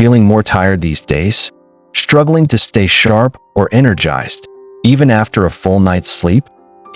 Feeling more tired these days? Struggling to stay sharp or energized, even after a full night's sleep?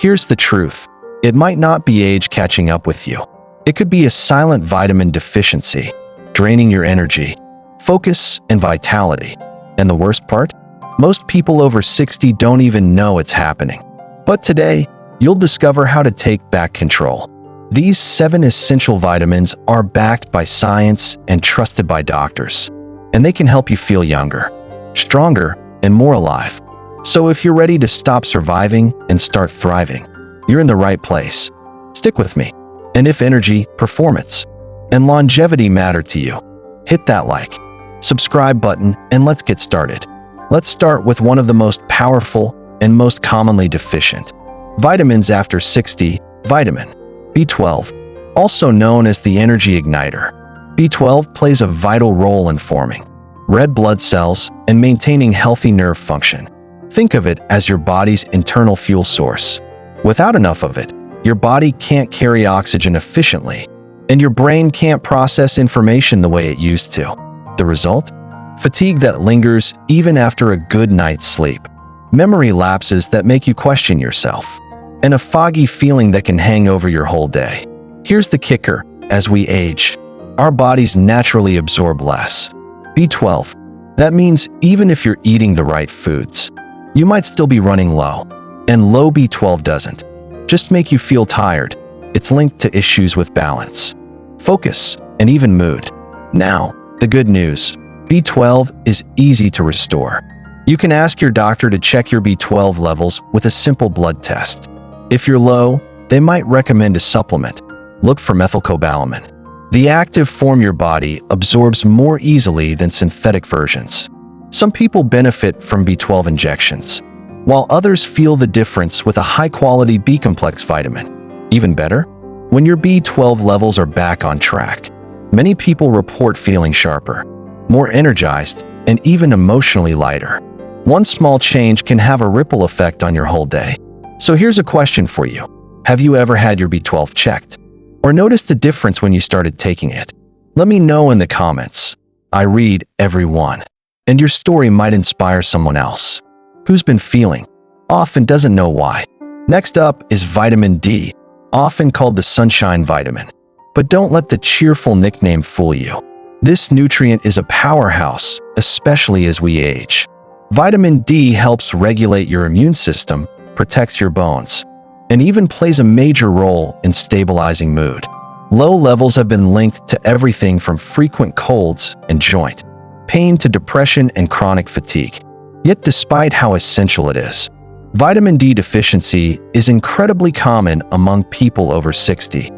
Here's the truth. It might not be age catching up with you. It could be a silent vitamin deficiency, draining your energy, focus, and vitality. And the worst part? Most people over 60 don't even know it's happening. But today, you'll discover how to take back control. These 7 essential vitamins are backed by science and trusted by doctors, and they can help you feel younger, stronger, and more alive. So if you're ready to stop surviving and start thriving, you're in the right place. Stick with me. And if energy, performance, and longevity matter to you, hit that like, subscribe button, and let's get started. Let's start with one of the most powerful and most commonly deficient vitamins after 60, vitamin B12, also known as the energy igniter. B12 plays a vital role in forming red blood cells and maintaining healthy nerve function. Think of it as your body's internal fuel source. Without enough of it, your body can't carry oxygen efficiently, and your brain can't process information the way it used to. The result? Fatigue that lingers even after a good night's sleep, memory lapses that make you question yourself, and a foggy feeling that can hang over your whole day. Here's the kicker: as we age, our bodies naturally absorb less B12. That means even if you're eating the right foods, you might still be running low. And low B12 doesn't just make you feel tired. It's linked to issues with balance, focus, and even mood. Now, the good news: B12 is easy to restore. You can ask your doctor to check your B12 levels with a simple blood test. If you're low, they might recommend a supplement. Look for methylcobalamin. The active form your body absorbs more easily than synthetic versions. Some people benefit from B12 injections, while others feel the difference with a high-quality B-complex vitamin. Even better, when your B12 levels are back on track, many people report feeling sharper, more energized, and even emotionally lighter. One small change can have a ripple effect on your whole day. So here's a question for you. Have you ever had your B12 checked? Or noticed a difference when you started taking it? Let me know in the comments. I read every one. And your story might inspire someone else who's been feeling off and doesn't know why. Next up is vitamin D, often called the sunshine vitamin. But don't let the cheerful nickname fool you. This nutrient is a powerhouse, especially as we age. Vitamin D helps regulate your immune system, protects your bones, and even plays a major role in stabilizing mood. Low levels have been linked to everything from frequent colds and joint pain to depression and chronic fatigue. Yet despite how essential it is, vitamin D deficiency is incredibly common among people over 60.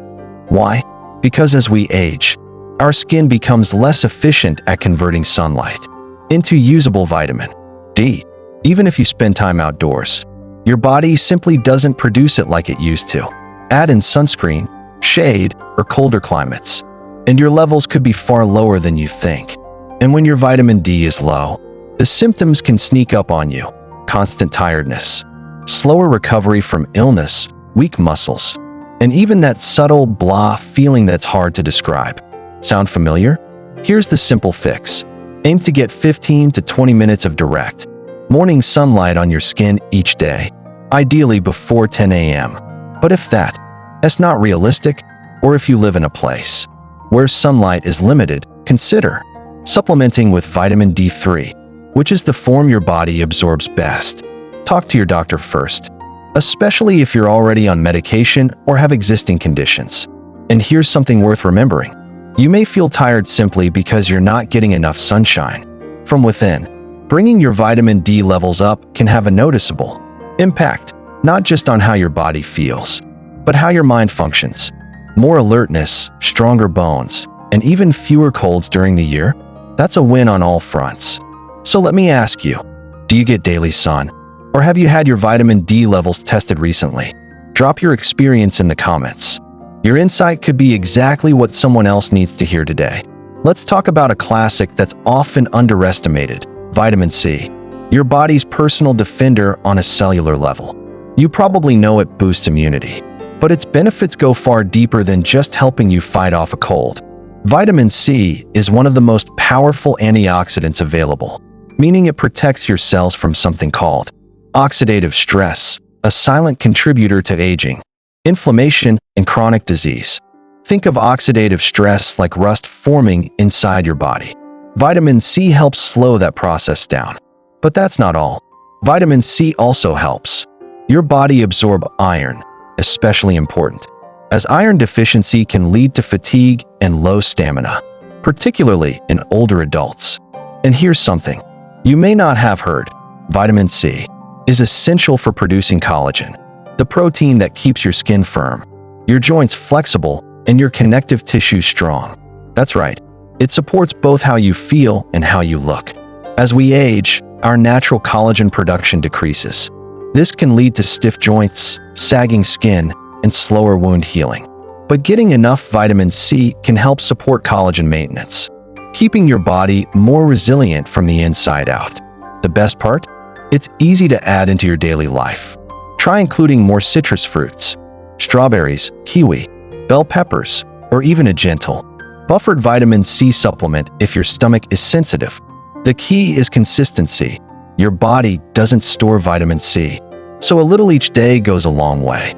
Why? Because as we age, our skin becomes less efficient at converting sunlight into usable vitamin D. Even if you spend time outdoors, your body simply doesn't produce it like it used to. Add in sunscreen, shade, or colder climates, and your levels could be far lower than you think. And when your vitamin D is low, the symptoms can sneak up on you: constant tiredness, slower recovery from illness, weak muscles, and even that subtle blah feeling that's hard to describe. Sound familiar? Here's the simple fix. Aim to get 15 to 20 minutes of direct morning sunlight on your skin each day, ideally before 10 a.m. But if that's not realistic, or if you live in a place where sunlight is limited, consider supplementing with vitamin D3, which is the form your body absorbs best. Talk to your doctor first, especially if you're already on medication or have existing conditions. And here's something worth remembering. You may feel tired simply because you're not getting enough sunshine from within. Bringing your vitamin D levels up can have a noticeable impact, not just on how your body feels, but how your mind functions. More alertness, stronger bones, and even fewer colds during the year. That's a win on all fronts. So let me ask you, do you get daily sun? Or have you had your vitamin D levels tested recently? Drop your experience in the comments. Your insight could be exactly what someone else needs to hear today. Let's talk about a classic that's often underestimated: vitamin C, your body's personal defender on a cellular level. You probably know it boosts immunity, but its benefits go far deeper than just helping you fight off a cold. Vitamin C is one of the most powerful antioxidants available, meaning it protects your cells from something called oxidative stress, a silent contributor to aging, inflammation, and chronic disease. Think of oxidative stress like rust forming inside your body. Vitamin C helps slow that process down. But that's not all. Vitamin C also helps your body absorb iron, especially important, as iron deficiency can lead to fatigue and low stamina, particularly in older adults. And here's something you may not have heard. Vitamin C is essential for producing collagen, the protein that keeps your skin firm, your joints flexible, and your connective tissue strong. That's right, it supports both how you feel and how you look. As we age, our natural collagen production decreases. This can lead to stiff joints, sagging skin, and slower wound healing. But getting enough vitamin C can help support collagen maintenance, keeping your body more resilient from the inside out. The best part? It's easy to add into your daily life. Try including more citrus fruits, strawberries, kiwi, bell peppers, or even a gentle, buffered vitamin C supplement if your stomach is sensitive. The key is consistency. Your body doesn't store vitamin C, so a little each day goes a long way.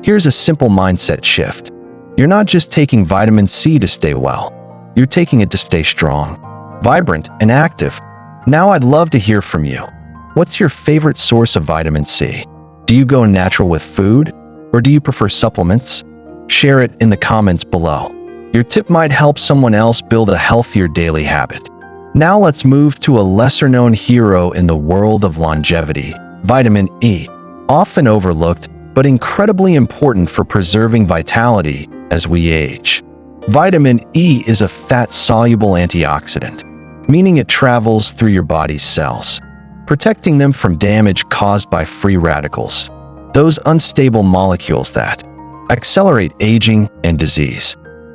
Here's a simple mindset shift. You're not just taking vitamin C to stay well. You're taking it to stay strong, vibrant, and active. Now I'd love to hear from you. What's your favorite source of vitamin C? Do you go natural with food, or do you prefer supplements? Share it in the comments below. Your tip might help someone else build a healthier daily habit. Now let's move to a lesser-known hero in the world of longevity, vitamin E. Often overlooked, but incredibly important for preserving vitality as we age. Vitamin E is a fat-soluble antioxidant, meaning it travels through your body's cells, protecting them from damage caused by free radicals, those unstable molecules that accelerate aging and disease.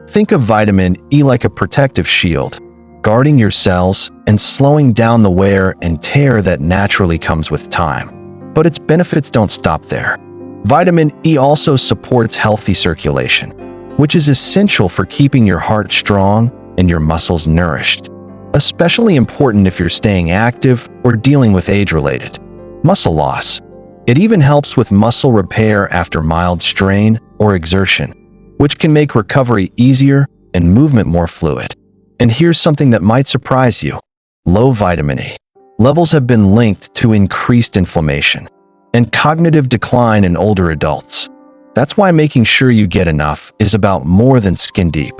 Think of vitamin E like a protective shield, guarding your cells and slowing down the wear and tear that naturally comes with time. But its benefits don't stop there. Vitamin E also supports healthy circulation, which is essential for keeping your heart strong and your muscles nourished. Especially important if you're staying active or dealing with age-related muscle loss. It even helps with muscle repair after mild strain or exertion, which can make recovery easier and movement more fluid. And here's something that might surprise you. Low vitamin E levels have been linked to increased inflammation and cognitive decline in older adults. That's why making sure you get enough is about more than skin-deep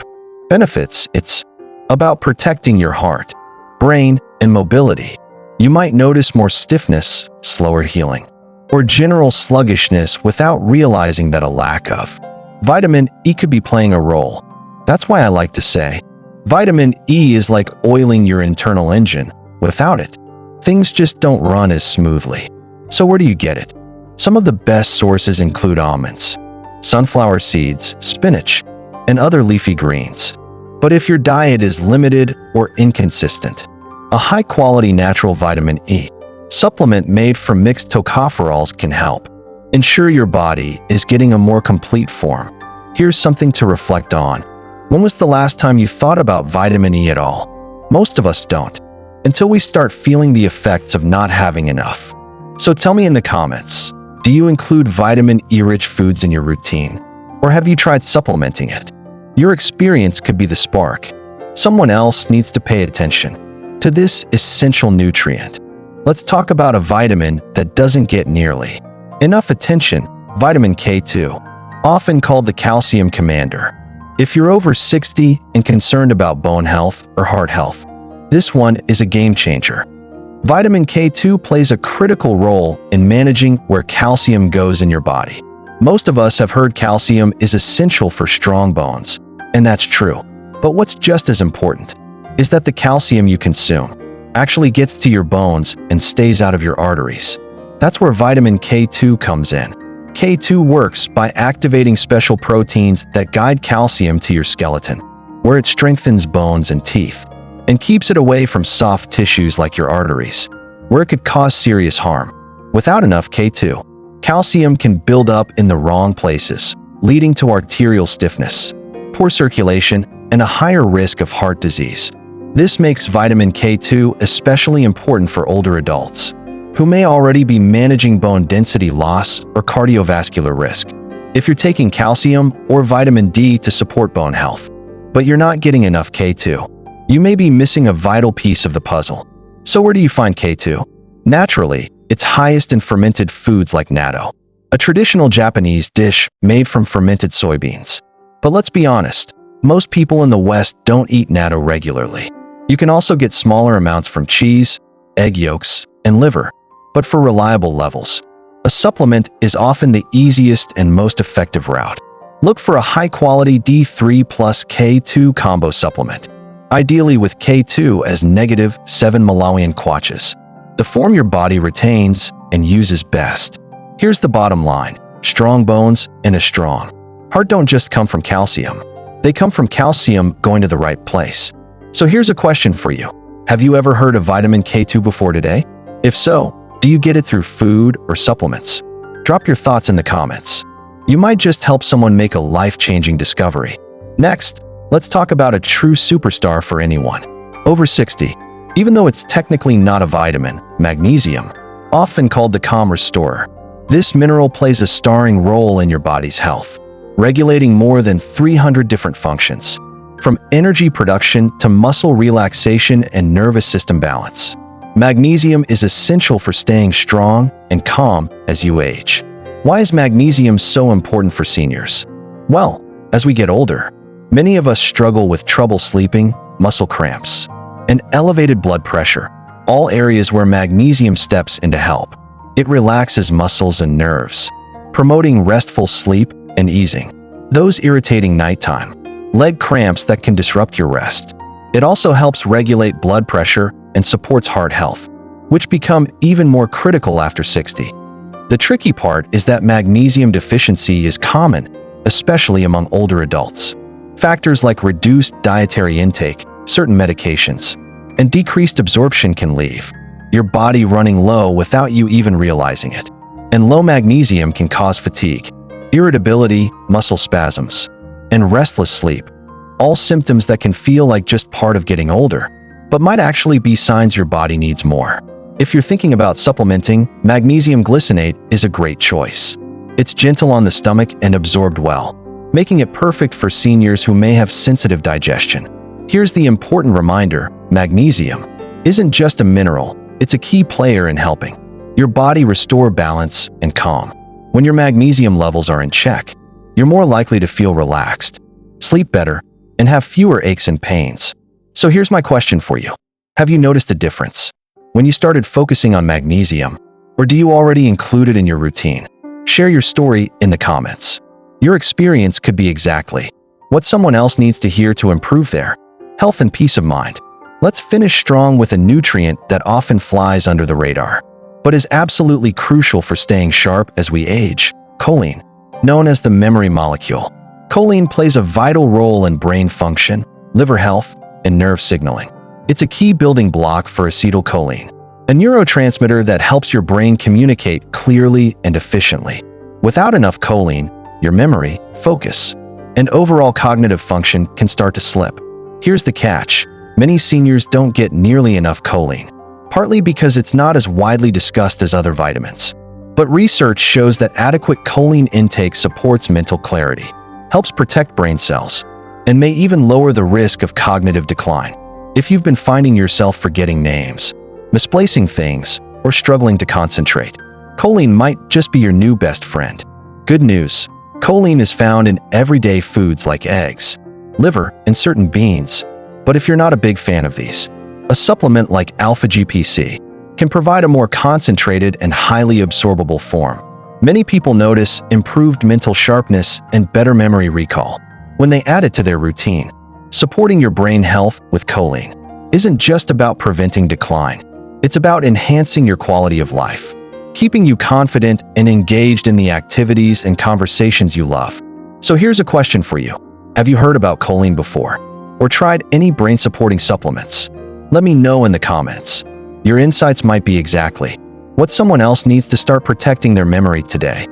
benefits. It's about protecting your heart, brain, and mobility. You might notice more stiffness, slower healing, or general sluggishness without realizing that a lack of vitamin E could be playing a role. That's why I like to say, vitamin E is like oiling your internal engine. Without it, things just don't run as smoothly. So where do you get it? Some of the best sources include almonds, sunflower seeds, spinach, and other leafy greens. But if your diet is limited or inconsistent, a high-quality natural vitamin E supplement made from mixed tocopherols can help ensure your body is getting a more complete form. Here's something to reflect on. When was the last time you thought about vitamin E at all? Most of us don't, until we start feeling the effects of not having enough. So tell me in the comments, do you include vitamin E-rich foods in your routine? Or have you tried supplementing it? Your experience could be the spark. Someone else needs to pay attention to this essential nutrient. Let's talk about a vitamin that doesn't get nearly enough attention, vitamin K2, often called the calcium commander. If you're over 60 and concerned about bone health or heart health, this one is a game changer. Vitamin K2 plays a critical role in managing where calcium goes in your body. Most of us have heard calcium is essential for strong bones, and that's true. But what's just as important is that the calcium you consume actually gets to your bones and stays out of your arteries. That's where vitamin K2 comes in. K2 works by activating special proteins that guide calcium to your skeleton, where it strengthens bones and teeth, and keeps it away from soft tissues like your arteries, where it could cause serious harm. Without enough K2, calcium can build up in the wrong places, leading to arterial stiffness, poor circulation, and a higher risk of heart disease. This makes vitamin K2 especially important for older adults, who may already be managing bone density loss or cardiovascular risk. If you're taking calcium or vitamin D to support bone health, but you're not getting enough K2, you may be missing a vital piece of the puzzle. So where do you find K2? Naturally, it's highest in fermented foods like natto, a traditional Japanese dish made from fermented soybeans. But let's be honest, most people in the West don't eat natto regularly. You can also get smaller amounts from cheese, egg yolks, and liver. But for reliable levels, a supplement is often the easiest and most effective route. Look for a high-quality D3 plus K2 combo supplement, ideally with K2 as -7 Malawian kwaches, the form your body retains and uses best. Here's the bottom line: strong bones and a strong heart don't just come from calcium. They come from calcium going to the right place. So here's a question for you. Have you ever heard of vitamin K2 before today? If so, do you get it through food or supplements? Drop your thoughts in the comments. You might just help someone make a life-changing discovery. Next, let's talk about a true superstar for anyone over 60. Even though it's technically not a vitamin, magnesium, often called the calm restorer, this mineral plays a starring role in your body's health, regulating more than 300 different functions, from energy production to muscle relaxation and nervous system balance. Magnesium is essential for staying strong and calm as you age. Why is magnesium so important for seniors? Well, as we get older, many of us struggle with trouble sleeping, muscle cramps, and elevated blood pressure, all areas where magnesium steps in to help. It relaxes muscles and nerves, promoting restful sleep and easing those irritating nighttime leg cramps that can disrupt your rest. It also helps regulate blood pressure and supports heart health, which become even more critical after 60. The tricky part is that magnesium deficiency is common, especially among older adults. Factors like reduced dietary intake, certain medications, and decreased absorption can leave your body running low without you even realizing it. And low magnesium can cause fatigue, irritability, muscle spasms, and restless sleep, all symptoms that can feel like just part of getting older, but might actually be signs your body needs more. If you're thinking about supplementing, magnesium glycinate is a great choice. It's gentle on the stomach and absorbed well, making it perfect for seniors who may have sensitive digestion. Here's the important reminder: magnesium isn't just a mineral, it's a key player in helping your body restore balance and calm. When your magnesium levels are in check, you're more likely to feel relaxed, sleep better, and have fewer aches and pains. So here's my question for you. Have you noticed a difference when you started focusing on magnesium, or do you already include it in your routine? Share your story in the comments. Your experience could be exactly what someone else needs to hear to improve their health and peace of mind. Let's finish strong with a nutrient that often flies under the radar, but is absolutely crucial for staying sharp as we age: choline. Known as the memory molecule, choline plays a vital role in brain function, liver health, and nerve signaling. It's a key building block for acetylcholine, a neurotransmitter that helps your brain communicate clearly and efficiently. Without enough choline, your memory, focus, and overall cognitive function can start to slip. Here's the catch: many seniors don't get nearly enough choline, partly because it's not as widely discussed as other vitamins. But research shows that adequate choline intake supports mental clarity, helps protect brain cells, and may even lower the risk of cognitive decline. If you've been finding yourself forgetting names, misplacing things, or struggling to concentrate, choline might just be your new best friend. Good news: choline is found in everyday foods like eggs, liver, and certain beans. But if you're not a big fan of these, a supplement like alpha-GPC can provide a more concentrated and highly absorbable form. Many people notice improved mental sharpness and better memory recall when they add it to their routine. Supporting your brain health with choline isn't just about preventing decline. It's about enhancing your quality of life, keeping you confident and engaged in the activities and conversations you love. So here's a question for you. Have you heard about choline before, or tried any brain-supporting supplements? Let me know in the comments. Your insights might be exactly what someone else needs to start protecting their memory today.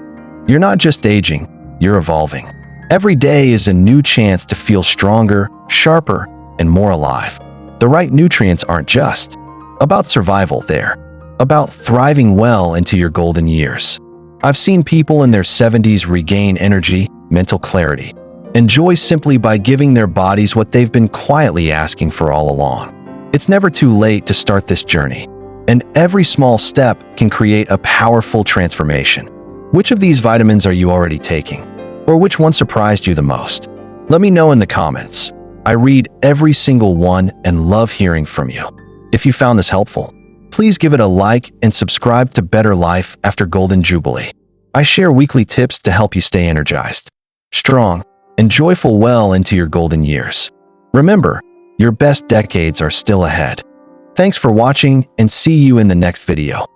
You're not just aging, you're evolving. Every day is a new chance to feel stronger, sharper, and more alive. The right nutrients aren't just about survival, they're about thriving well into your golden years. I've seen people in their 70s regain energy, mental clarity, and joy simply by giving their bodies what they've been quietly asking for all along. It's never too late to start this journey, and every small step can create a powerful transformation. Which of these vitamins are you already taking? Or which one surprised you the most? Let me know in the comments. I read every single one and love hearing from you. If you found this helpful, please give it a like and subscribe to Better Life After Golden Jubilee. I share weekly tips to help you stay energized, strong, and joyful well into your golden years. Remember, your best decades are still ahead. Thanks for watching and see you in the next video.